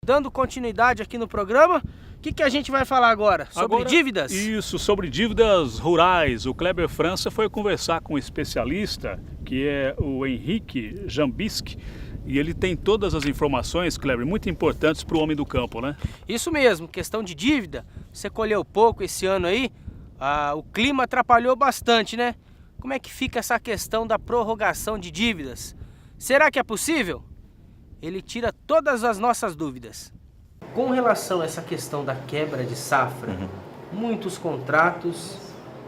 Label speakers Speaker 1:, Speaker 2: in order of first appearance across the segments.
Speaker 1: dando continuidade aqui no programa. O que a gente vai falar agora? Sobre dívidas?
Speaker 2: Isso, sobre dívidas rurais. O Kleber França foi conversar com um especialista, que é o Henrique Jambiski, e ele tem todas as informações, Kleber, muito importantes para o homem do campo, né?
Speaker 1: Isso mesmo, questão de dívida. Você colheu pouco esse ano aí, o clima atrapalhou bastante, né? Como é que fica essa questão da prorrogação de dívidas? Será que é possível? Ele tira todas as nossas dúvidas. Com relação a essa questão da quebra de safra, muitos contratos,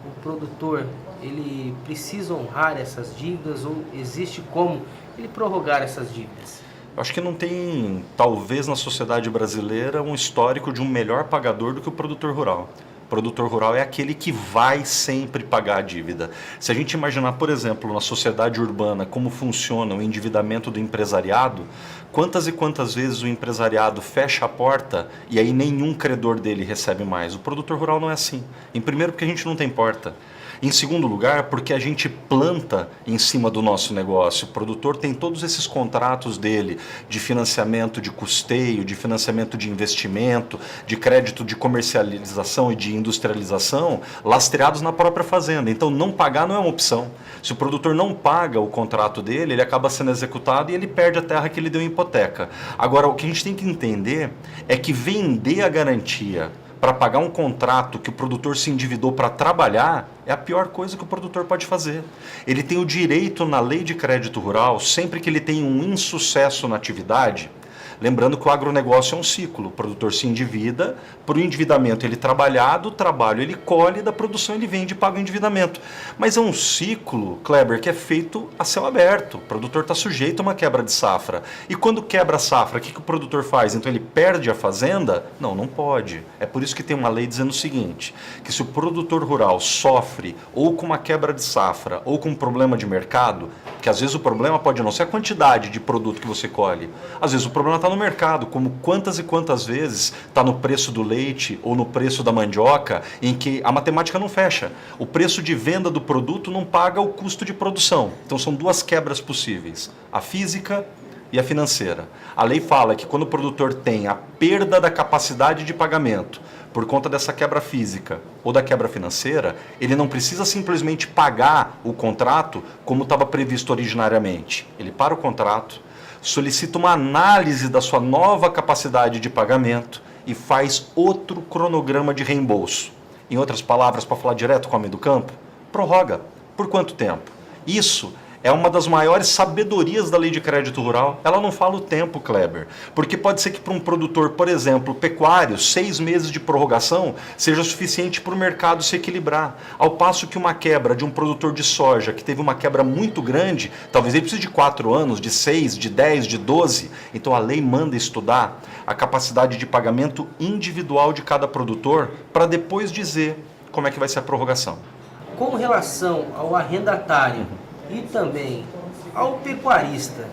Speaker 1: o produtor ele precisa honrar essas dívidas ou existe como ele prorrogar essas dívidas?
Speaker 3: Eu acho que não tem, talvez na sociedade brasileira, um histórico de um melhor pagador do que o produtor rural. O produtor rural é aquele que vai sempre pagar a dívida. Se a gente imaginar, por exemplo, na sociedade urbana, como funciona o endividamento do empresariado, quantas e quantas vezes o empresariado fecha a porta e aí nenhum credor dele recebe mais. O produtor rural não é assim. Em primeiro, porque a gente não tem porta. Em segundo lugar, porque a gente planta em cima do nosso negócio. O produtor tem todos esses contratos dele de financiamento de custeio, de financiamento de investimento, de crédito de comercialização e de industrialização lastreados na própria fazenda. Então não pagar não é uma opção. Se o produtor não paga o contrato dele, ele acaba sendo executado e ele perde a terra que ele deu em hipoteca. Agora, o que a gente tem que entender é que vender a garantia para pagar um contrato que o produtor se endividou para trabalhar é a pior coisa que o produtor pode fazer. Ele tem o direito na lei de crédito rural, sempre que ele tem um insucesso na atividade, lembrando que o agronegócio é um ciclo, o produtor se endivida, por o endividamento ele trabalhar, do trabalho ele colhe, da produção ele vende e paga o endividamento. Mas é um ciclo, Kleber, que é feito a céu aberto, o produtor está sujeito a uma quebra de safra. E quando quebra a safra, o que o produtor faz? Então ele perde a fazenda? Não, não pode. É por isso que tem uma lei dizendo o seguinte, que se o produtor rural sofre ou com uma quebra de safra ou com um problema de mercado, que às vezes o problema pode não ser a quantidade de produto que você colhe, às vezes o problema está no mercado, como quantas e quantas vezes está no preço do leite ou no preço da mandioca, em que a matemática não fecha. O preço de venda do produto não paga o custo de produção. Então são duas quebras possíveis, a física e a financeira. A lei fala que quando o produtor tem a perda da capacidade de pagamento por conta dessa quebra física ou da quebra financeira, ele não precisa simplesmente pagar o contrato como estava previsto originariamente. Ele para o contrato, solicita uma análise da sua nova capacidade de pagamento e faz outro cronograma de reembolso. Em outras palavras, para falar direto com o homem do campo, prorroga. Por quanto tempo? Isso é uma das maiores sabedorias da lei de crédito rural. Ela não fala o tempo, Kleber. Porque pode ser que para um produtor, por exemplo, pecuário, 6 meses de prorrogação seja suficiente para o mercado se equilibrar. Ao passo que uma quebra de um produtor de soja, que teve uma quebra muito grande, talvez ele precise de 4 anos, de 6, de 10, de 12. Então a lei manda estudar a capacidade de pagamento individual de cada produtor para depois dizer como é que vai ser a prorrogação.
Speaker 1: Com relação ao arrendatário e também ao pecuarista,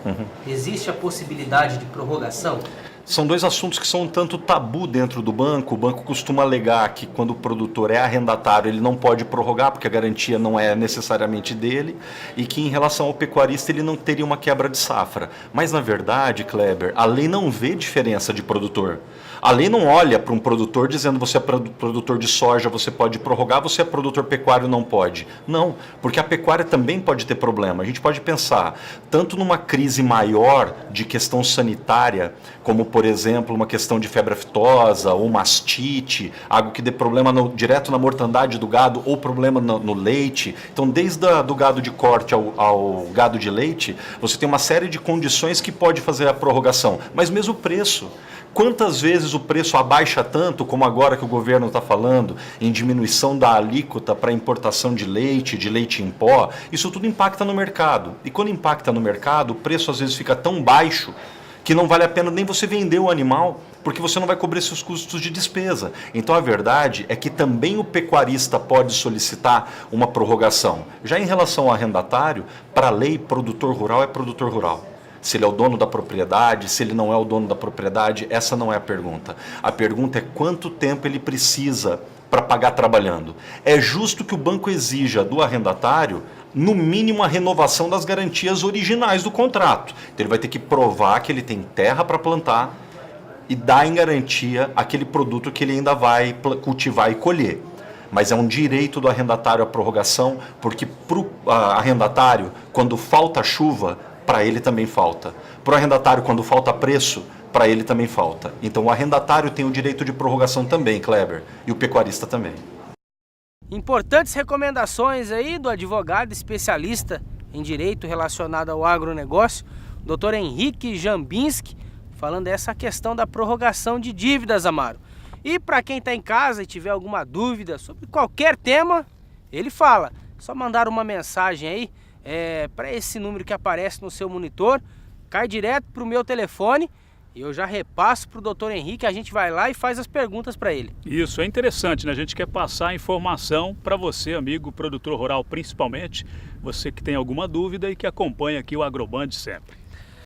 Speaker 1: existe a possibilidade de prorrogação?
Speaker 3: São dois assuntos que são um tanto tabu dentro do banco. O banco costuma alegar que quando o produtor é arrendatário ele não pode prorrogar porque a garantia não é necessariamente dele e que em relação ao pecuarista ele não teria uma quebra de safra. Mas na verdade, Kleber, a lei não vê diferença de produtor. A lei não olha para um produtor dizendo você é produtor de soja, você pode prorrogar, você é produtor pecuário, não pode. Não, porque a pecuária também pode ter problema. A gente pode pensar tanto numa crise maior de questão sanitária, como por exemplo uma questão de febre aftosa ou mastite, algo que dê problema direto na mortandade do gado ou problema no leite. Então desde do gado de corte ao gado de leite, você tem uma série de condições que pode fazer a prorrogação, mas mesmo o preço. Quantas vezes o preço abaixa tanto, como agora que o governo está falando, em diminuição da alíquota para importação de leite em pó, isso tudo impacta no mercado. E quando impacta no mercado, o preço às vezes fica tão baixo que não vale a pena nem você vender o animal, porque você não vai cobrir seus custos de despesa. Então a verdade é que também o pecuarista pode solicitar uma prorrogação. Já em relação ao arrendatário, para a lei, produtor rural é produtor rural. Se ele é o dono da propriedade, se ele não é o dono da propriedade, essa não é a pergunta. A pergunta é quanto tempo ele precisa para pagar trabalhando. É justo que o banco exija do arrendatário, no mínimo, a renovação das garantias originais do contrato. Então ele vai ter que provar que ele tem terra para plantar, e dar em garantia aquele produto que ele ainda vai cultivar e colher. Mas é um direito do arrendatário a prorrogação, porque para o arrendatário, quando falta chuva, para ele também falta. Para o arrendatário, quando falta preço, para ele também falta. Então o arrendatário tem o direito de prorrogação também, Kleber, e o pecuarista também.
Speaker 1: Importantes recomendações aí do advogado especialista em direito relacionado ao agronegócio, Dr. Henrique Jambinski, falando dessa questão da prorrogação de dívidas, Amaro. E para quem está em casa e tiver alguma dúvida sobre qualquer tema, ele fala. É só mandar uma mensagem aí para esse número que aparece no seu monitor, cai direto para o meu telefone e eu já repasso para o Dr. Henrique, a gente vai lá e faz as perguntas para ele.
Speaker 2: Isso, é interessante, né? A gente quer passar informação para você, amigo produtor rural, principalmente você que tem alguma dúvida e que acompanha aqui o AgroBand sempre.